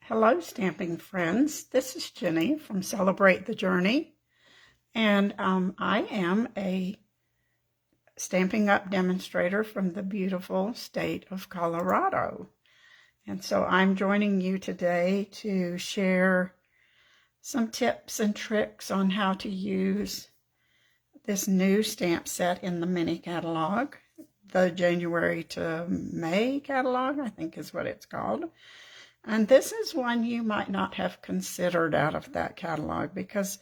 Hello, stamping friends. This is Jenny from Celebrate the Journey, and I am a Stampin' Up! Demonstrator from the beautiful state of Colorado. And so I'm joining you today to share some tips and tricks on how to use this new stamp set in the mini catalog. The January to May catalog, I think is what it's called. And this is one you might not have considered out of that catalog because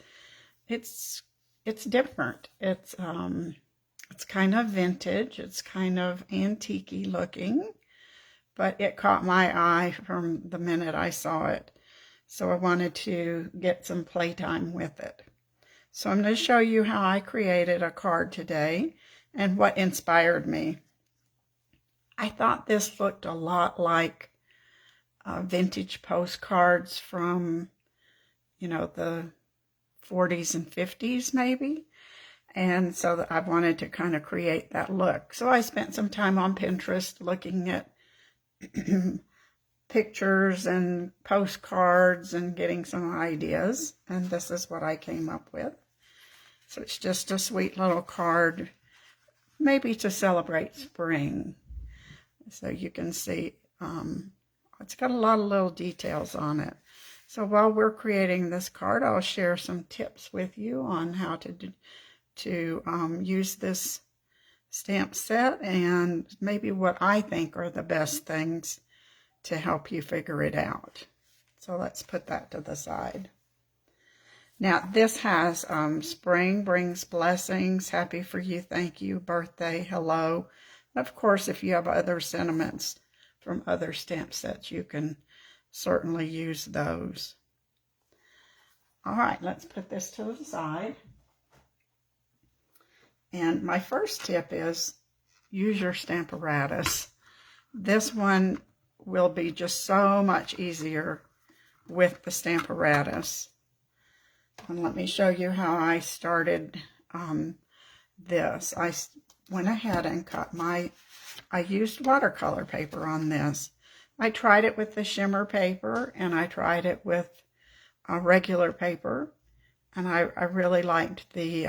it's different. It's kind of vintage. It's kind of antique-y looking, but it caught my eye from the minute I saw it. So I wanted to get some playtime with it. So I'm going to show you how I created a card today and what inspired me. I thought this looked a lot like vintage postcards from, the 40s and 50s maybe. And so I wanted to kind of create that look. So I spent some time on Pinterest looking at pictures and postcards and getting some ideas. And this is what I came up with. So it's just a sweet little card, maybe to celebrate spring. So you can see it's got a lot of little details on it. So while we're creating this card, I'll share some tips with you on how to use this stamp set and maybe what I think are the best things to help you figure it out. So let's put that to the side. Now this has spring brings blessings, happy for you, thank you, birthday, hello. And of course, if you have other sentiments from other stamp sets, you can certainly use those. All right, let's put this to the side. And my first tip is use your Stamparatus. This one will be just so much easier with the Stamparatus. And let me show you how I started this. I went ahead and I used watercolor paper on this. I tried it with the shimmer paper and I tried it with regular paper, and I really liked the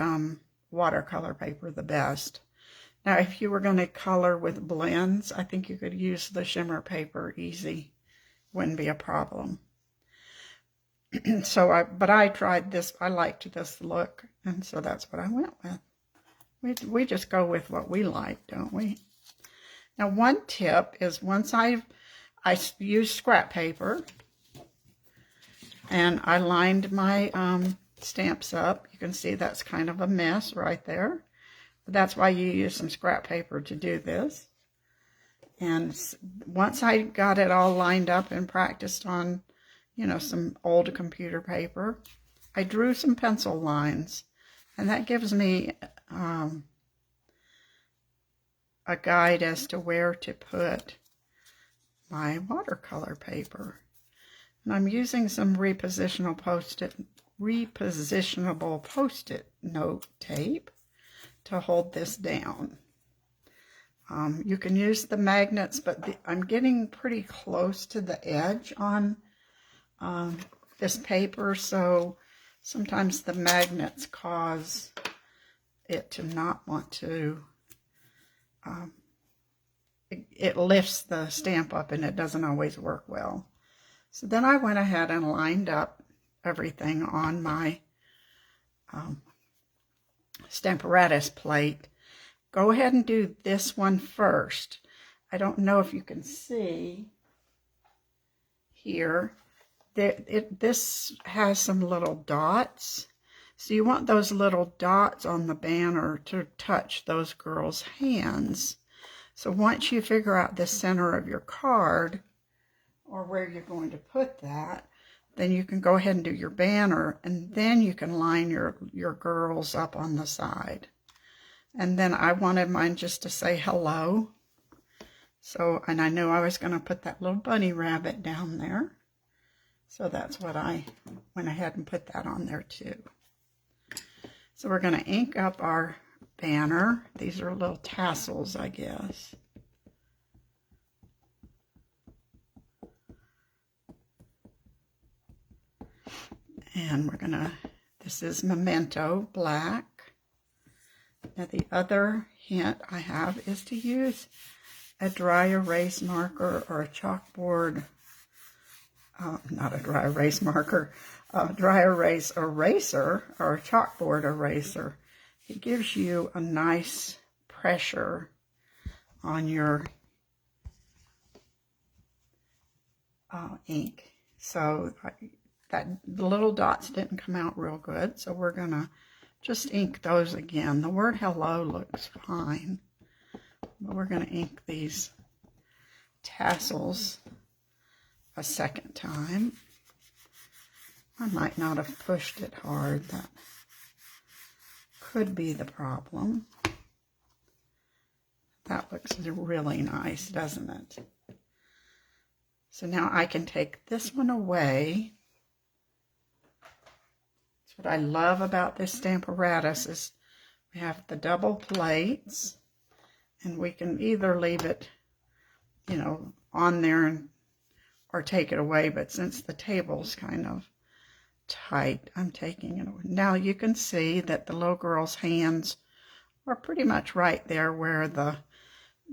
watercolor paper the best. Now if you were going to color with blends, I think you could use the shimmer paper easy. Wouldn't be a problem. But I tried this. I liked this look, and so that's what I went with. We just go with what we like, don't we? Now one tip is once I used scrap paper and I lined my stamps up. You can see that's kind of a mess right there. But that's why you use some scrap paper to do this. And once I got it all lined up and practiced on, some old computer paper, I drew some pencil lines. And that gives me a guide as to where to put my watercolor paper. And I'm using some repositionable post-it note tape to hold this down. You can use the magnets, but I'm getting pretty close to the edge on this paper, so sometimes the magnets cause it to not want to, it lifts the stamp up and it doesn't always work well. So then I went ahead and lined up everything on my Stamparatus plate. Go ahead and do this one first. I don't know if you can see here. This has some little dots. So you want those little dots on the banner to touch those girls' hands. So once you figure out the center of your card, or where you're going to put that, then you can go ahead and do your banner, and then you can line your girls up on the side. And then I wanted mine just to say hello. So, and I knew I was going to put that little bunny rabbit down there. So that's what I went ahead and put that on there too. So we're going to ink up our banner. These are little tassels, I guess. And we're gonna, this is Memento Black. Now the other hint I have is to use a dry erase marker or a chalkboard, not a dry erase marker, a dry erase eraser or a chalkboard eraser. It gives you a nice pressure on your ink. So the little dots didn't come out real good, so we're gonna just ink those again. The word hello looks fine, but we're gonna ink these tassels a second time. I might not have pushed it hard. That could be the problem. That looks really nice, doesn't it? So now I can take this one away. That's what I love about this Stamparatus is we have the double plates, and we can either leave it, you know, on there or take it away, but since the table's kind of tight, I'm taking it away. Now you can see that the little girl's hands are pretty much right there where the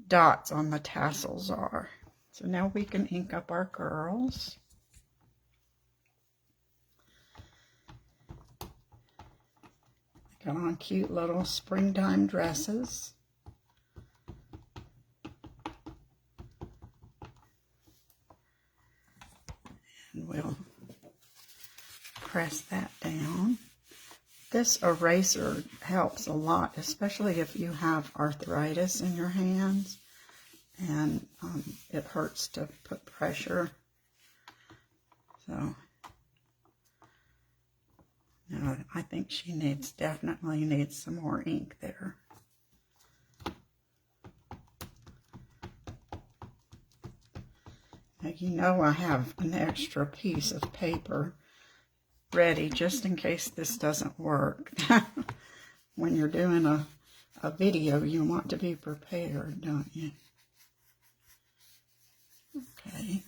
dots on the tassels are. So now we can ink up our girls. Got on cute little springtime dresses. And we'll press that down. This eraser helps a lot, especially if you have arthritis in your hands and it hurts to put pressure. So now I think she definitely needs some more ink there. Now you know I have an extra piece of paper ready just in case this doesn't work. When you're doing a video, you want to be prepared, don't you? Okay.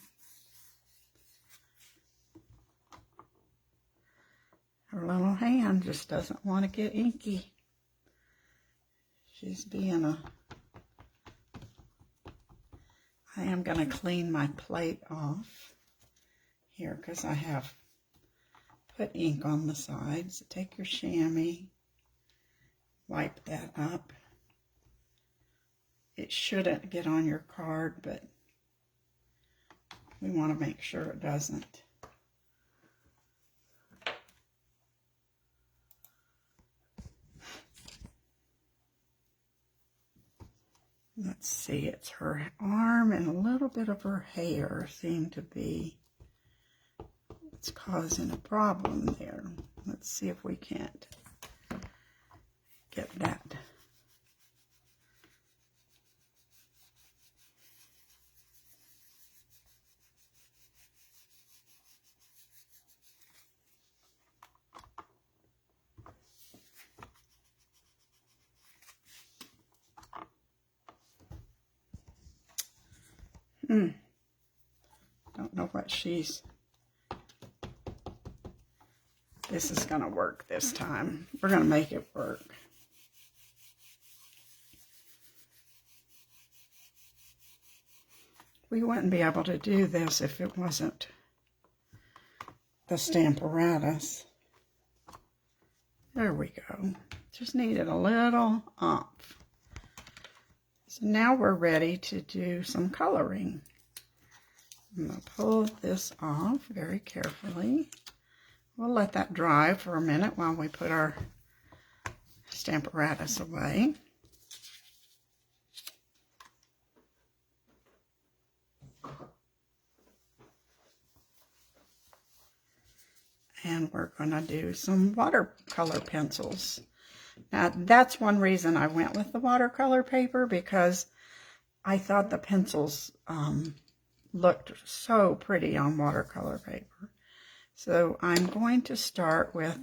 Her little hand just doesn't want to get inky. She's being I am going to clean my plate off here because I have put ink on the sides. Take your chamois, wipe that up. It shouldn't get on your card, but we want to make sure it doesn't. Let's see, it's her arm and a little bit of her hair seem to be what's causing a problem there. Let's see if we can't get that. Don't know what she's... This is going to work this time. We're going to make it work. We wouldn't be able to do this if it wasn't the Stamparatus. There we go. Just needed a little oomph. So now we're ready to do some coloring. I'm going to pull this off very carefully. We'll let that dry for a minute while we put our Stamparatus away. And we're going to do some watercolor pencils. Now, that's one reason I went with the watercolor paper, because I thought the pencils looked so pretty on watercolor paper. So I'm going to start with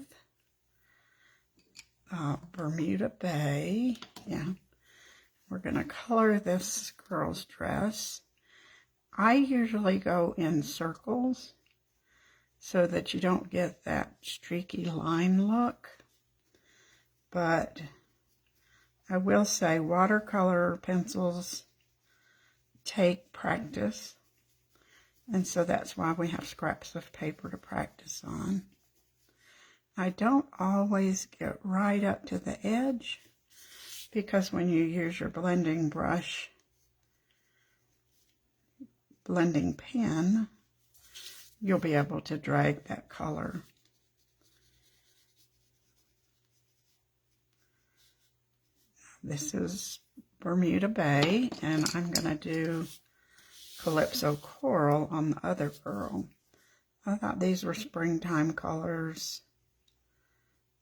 Bermuda Bay. Yeah, we're going to color this girl's dress. I usually go in circles, so that you don't get that streaky line look. But I will say watercolor pencils take practice, and so that's why we have scraps of paper to practice on. I don't always get right up to the edge, because when you use your blending brush, blending pen, you'll be able to drag that color. This is Bermuda Bay, and I'm going to do Calypso Coral on the other girl. I thought these were springtime colors.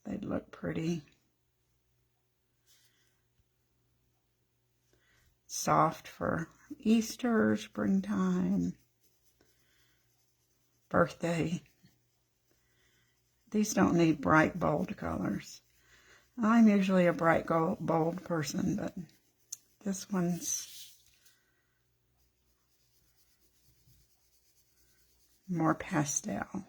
They'd look pretty. Soft for Easter, springtime, birthday. These don't need bright, bold colors. I'm usually a bright, bold person, but this one's more pastel.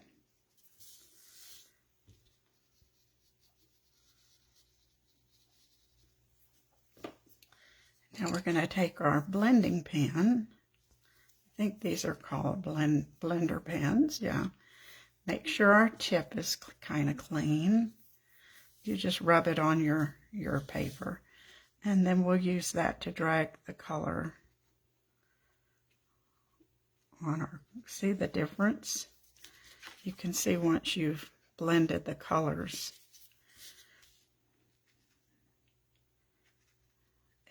Now we're going to take our blending pen. I think these are called blender pens, yeah. Make sure our tip is kind of clean. You just rub it on your paper, and then we'll use that to drag the color on our, see the difference? You can see once you've blended the colors.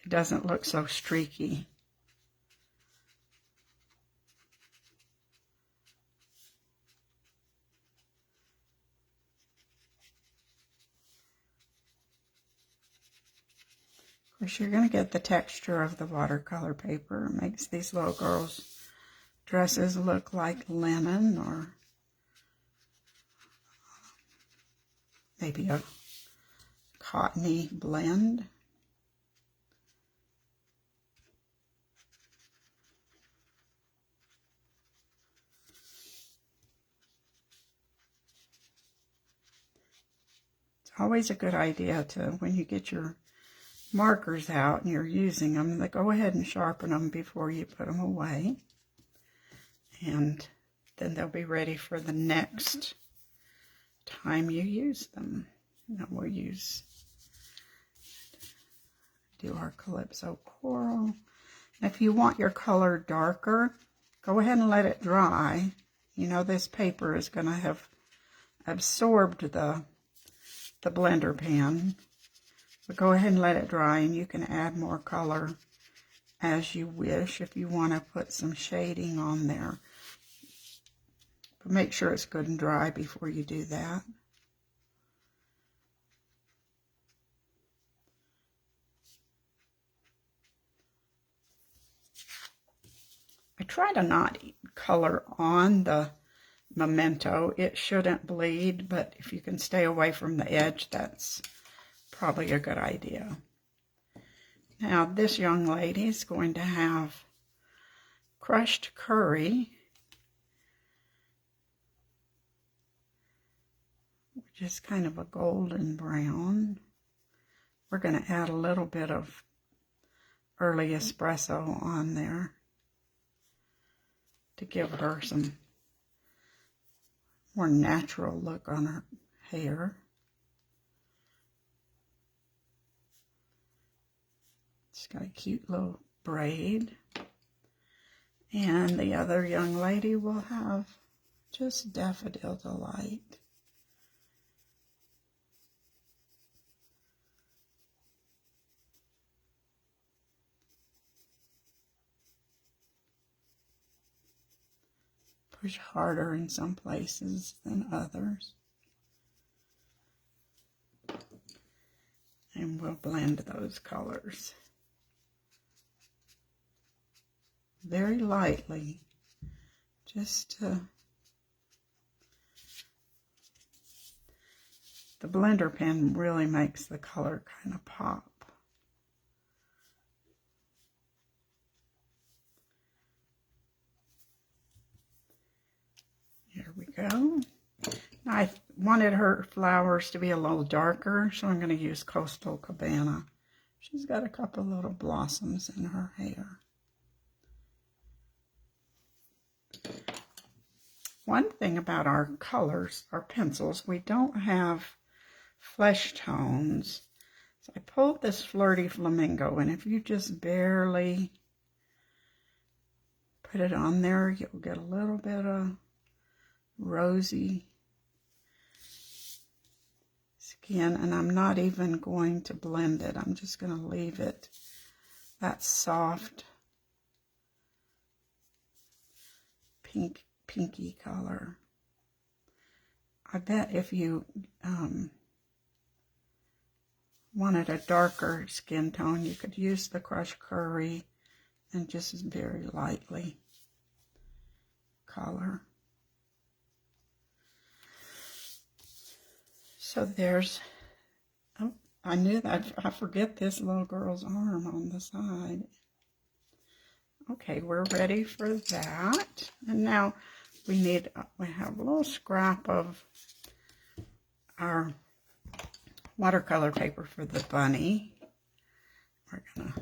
It doesn't look so streaky. Of course, you're going to get the texture of the watercolor paper. It makes these little girls' dresses look like linen, or maybe a cottony blend. It's always a good idea to, when you get your markers out and you're using them, to go ahead and sharpen them before you put them away, and then they'll be ready for the next time you use them. Now we'll do our Calypso Coral. If you want your color darker, go ahead and let it dry. You know this paper is going to have absorbed the blender pen. But go ahead and let it dry, and you can add more color as you wish if you want to put some shading on there. But make sure it's good and dry before you do that. I try to not color on the memento. It shouldn't bleed, but if you can stay away from the edge, that's probably a good idea. Now this young lady is going to have crushed curry, which is kind of a golden brown. We're going to add a little bit of early espresso on there to give her some more natural look on her hair. She's got a cute little braid. And the other young lady will have just Daffodil Delight. Push harder in some places than others. And we'll blend those colors very lightly, just to, the blender pen really makes the color kind of pop. Here we go. I wanted her flowers to be a little darker, so I'm going to use Coastal Cabana. She's got a couple little blossoms in her hair. One thing about our colors, our pencils, we don't have flesh tones. So I pulled this Flirty Flamingo, and if you just barely put it on there, you'll get a little bit of rosy skin, and I'm not even going to blend it. I'm just going to leave it that soft pinky color. I bet if you wanted a darker skin tone, you could use the Crushed Curry and just very lightly color. So there's, oh, I knew that, I forget this little girl's arm on the side. Okay, we're ready for that. And now we have a little scrap of our watercolor paper for the bunny. We're gonna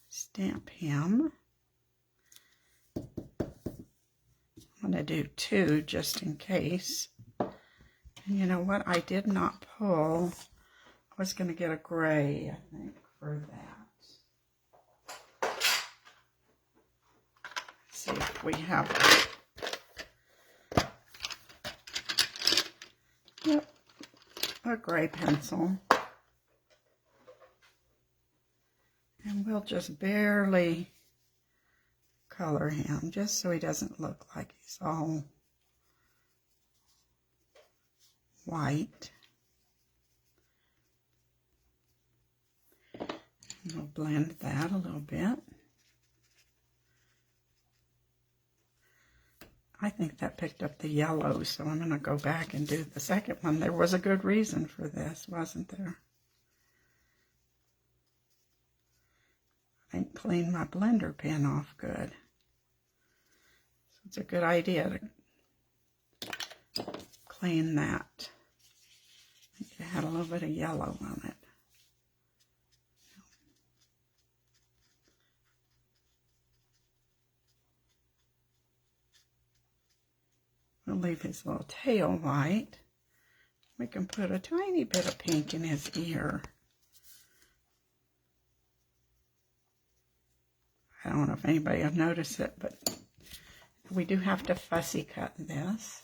stamp him. I'm gonna do 2 just in case. And you know what? I did not pull. I was gonna get a gray, I think, for that. See if we have. Yep, a gray pencil. And we'll just barely color him, just so he doesn't look like he's all white. And we'll blend that a little bit. I think that picked up the yellow, so I'm going to go back and do the second one. There was a good reason for this, wasn't there? I didn't clean my blender pen off good. So it's a good idea to clean that. I think it had a little bit of yellow on it. We'll leave his little tail white. We can put a tiny bit of pink in his ear. I don't know if anybody will notice it, but we do have to fussy cut this.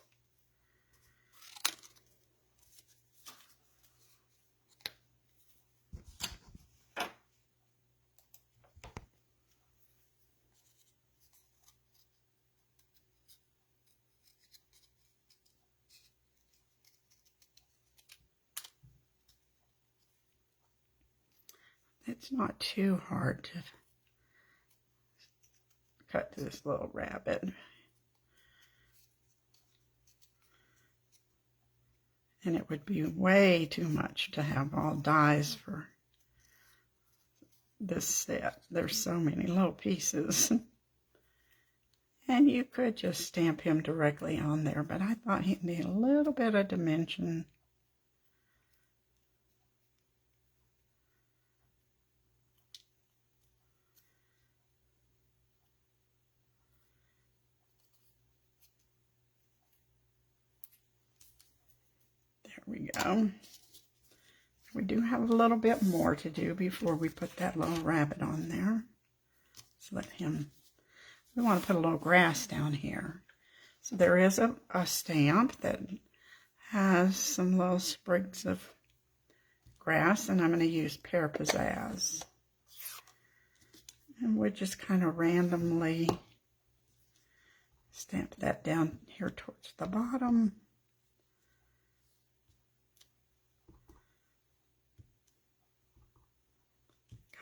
It's not too hard to cut this little rabbit. And it would be way too much to have all dies for this set. There's so many little pieces. And you could just stamp him directly on there, but I thought he'd need a little bit of dimension. There we go. We do have a little bit more to do before we put that little rabbit on there. Let's let him, we want to put a little grass down here. So there is a stamp that has some little sprigs of grass, and I'm going to use Pear Pizzazz. And we'll just kind of randomly stamp that down here towards the bottom.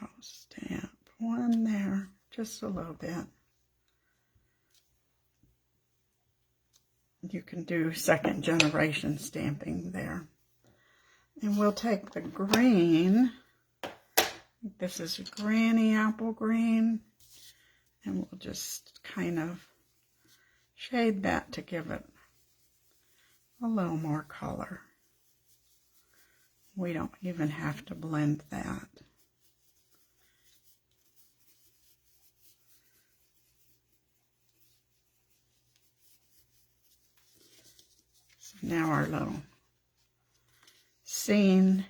I'll stamp one there, just a little bit. You can do second generation stamping there. And we'll take the green, this is Granny Apple Green, and we'll just kind of shade that to give it a little more color. We don't even have to blend that. So now our little scene,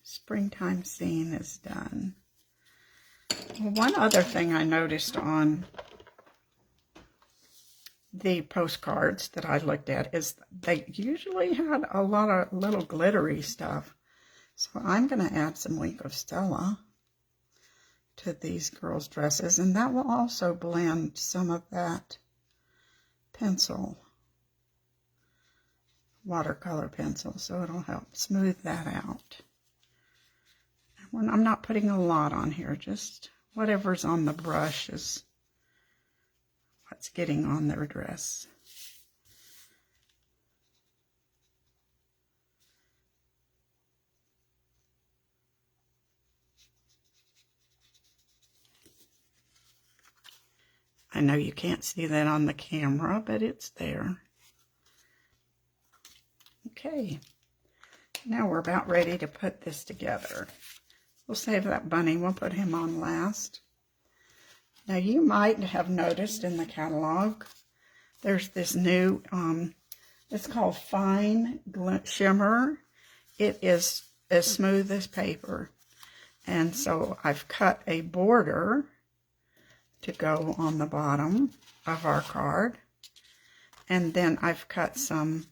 springtime scene is done. Well, one other thing I noticed on the postcards that I looked at is they usually had a lot of little glittery stuff. So I'm going to add some Wink of Stella to these girls' dresses, and that will also blend some of that pencil, watercolor pencil, so it'll help smooth that out. When I'm not putting a lot on here, just whatever's on the brush is what's getting on their dress. I know you can't see that on the camera, but it's there. Okay, now we're about ready to put this together. We'll save that bunny, we'll put him on last. Now you might have noticed in the catalog, there's this new, it's called Fine Shimmer. It is as smooth as paper. And so I've cut a border to go on the bottom of our card. And then I've cut some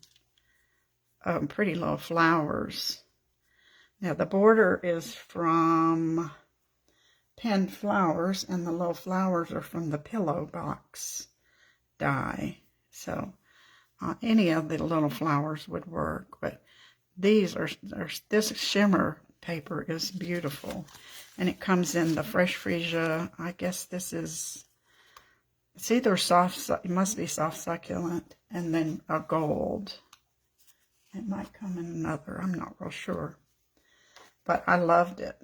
pretty little flowers. Now the border is from Pinned Flowers, and the little flowers are from the Pillow Box die. So any of the little flowers would work, but these are this shimmer paper is beautiful, and it comes in the fresh freesia. I guess this is, it's either soft, it must be soft succulent, and then a gold. It might come in another, I'm not real sure, but I loved it.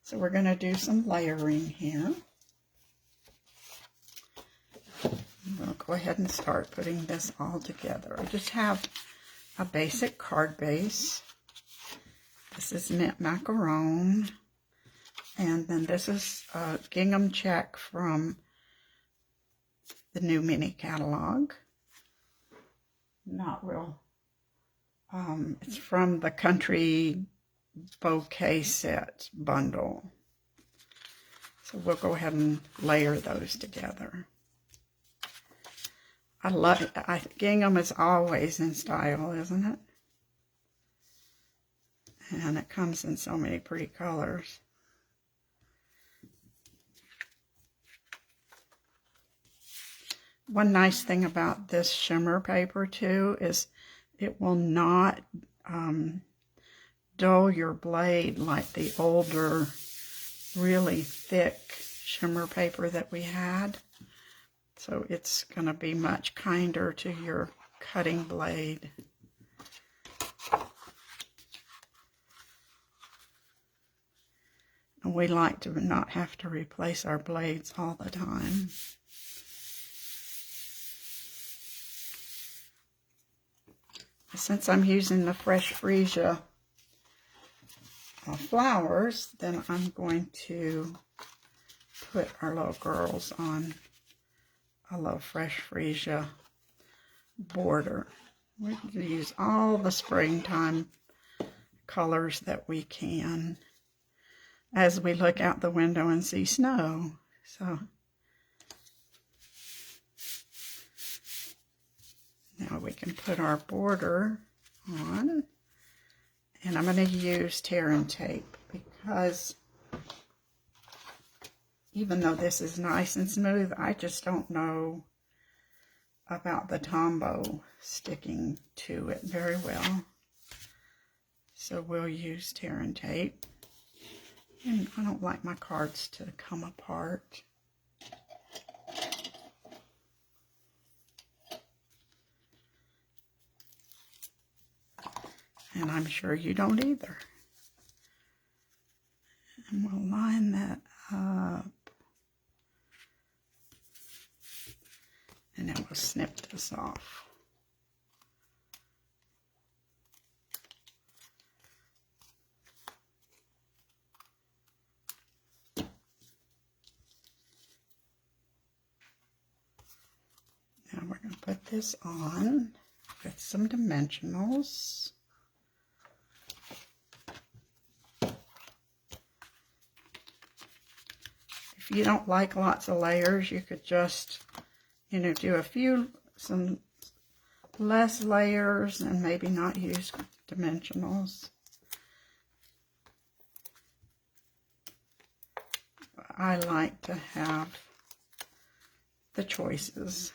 So we're going to do some layering here. We'll go ahead and start putting this all together. I just have a basic card base. This is mint macaron. And then this is a gingham check from the new mini catalog. Not real. It's from the Country Bouquet Set bundle. So we'll go ahead and layer those together. I love it. Gingham is always in style, isn't it? And it comes in so many pretty colors. One nice thing about this shimmer paper too is it will not dull your blade like the older, really thick shimmer paper that we had. So it's going to be much kinder to your cutting blade. And we like to not have to replace our blades all the time. Since I'm using the fresh freesia flowers, then I'm going to put our little girls on a little fresh freesia border. We're going to use all the springtime colors that we can as we look out the window and see snow. So now we can put our border on, and I'm going to use tear and tape because even though this is nice and smooth, I just don't know about the Tombow sticking to it very well. So we'll use tear and tape. And I don't like my cards to come apart. And I'm sure you don't either. And we'll line that up. And then we'll snip this off. Now we're going to put this on with some dimensionals. If you don't like lots of layers, you could just, do some less layers and maybe not use dimensionals. I like to have the choices.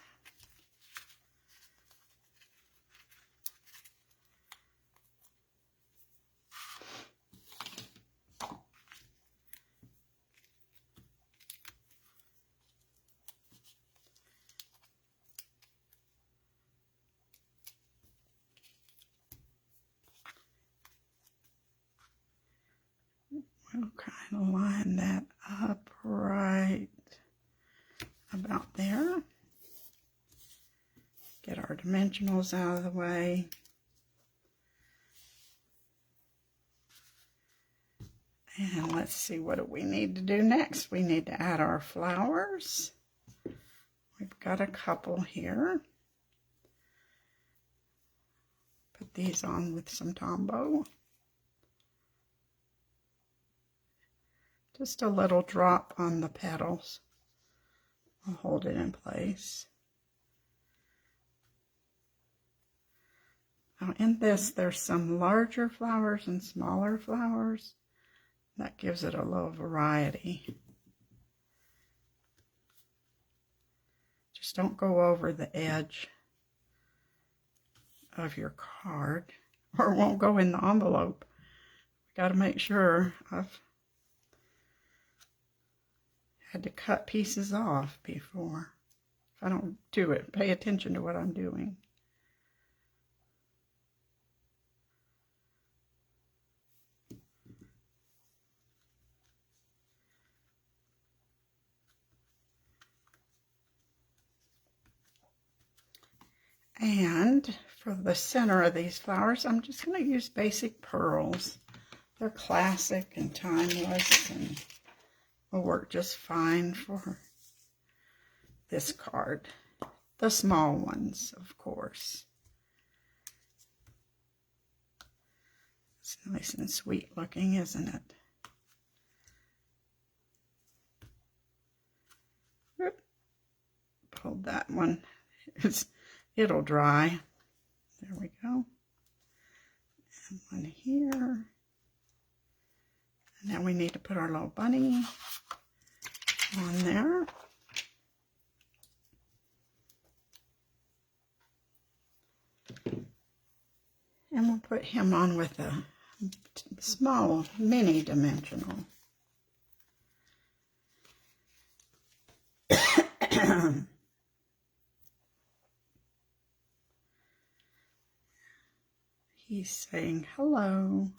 We'll kind of line that up right about there. Get our dimensionals out of the way. And let's see, what do we need to do next? We need to add our flowers. We've got a couple here. Put these on with some Tombow. Just a little drop on the petals. I'll hold it in place. Now in this, there's some larger flowers and smaller flowers. That gives it a little variety. Just don't go over the edge of your card, or it won't go in the envelope. Got to make sure. I've had to cut pieces off before. If I don't do it, pay attention to what I'm doing. And for the center of these flowers, I'm just going to use basic pearls. They're classic and timeless and will work just fine for this card. The small ones, of course. It's nice and sweet looking, isn't it? Whoop. Pulled that one. It'll dry. There we go. And one here. And now we need to put our little bunny on there. And we'll put him on with a small mini dimensional. He's saying hello.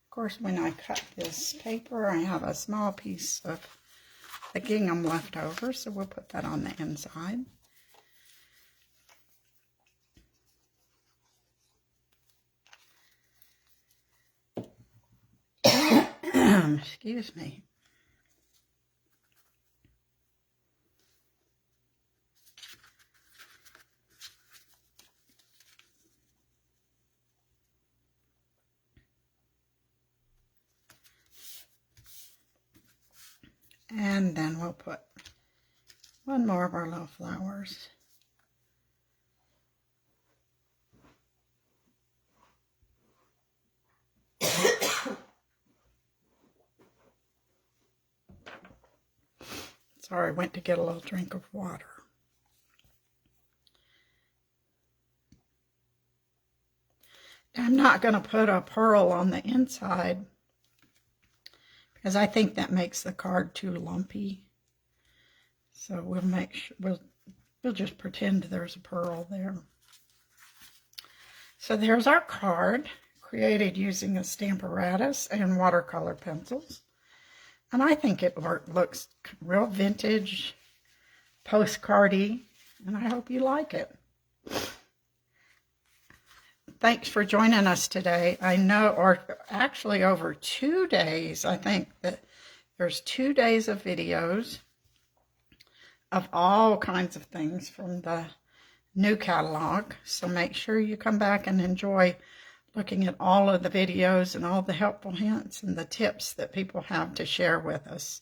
Of course, when I cut this paper, I have a small piece of the gingham left over, so we'll put that on the inside. Excuse me. And then we'll put one more of our little flowers. Sorry, I went to get a little drink of water. I'm not going to put a pearl on the inside because I think that makes the card too lumpy. So we'll make sure, we'll just pretend there's a pearl there. So there's our card, created using a Stamparatus and watercolor pencils. And I think it looks real vintage, postcardy, and I hope you like it. Thanks for joining us today. I know, or actually over 2 days, I think that there's 2 days of videos of all kinds of things from the new catalog. So make sure you come back and enjoy looking at all of the videos and all the helpful hints and the tips that people have to share with us.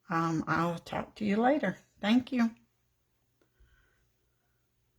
I'll talk to you later. Thank you.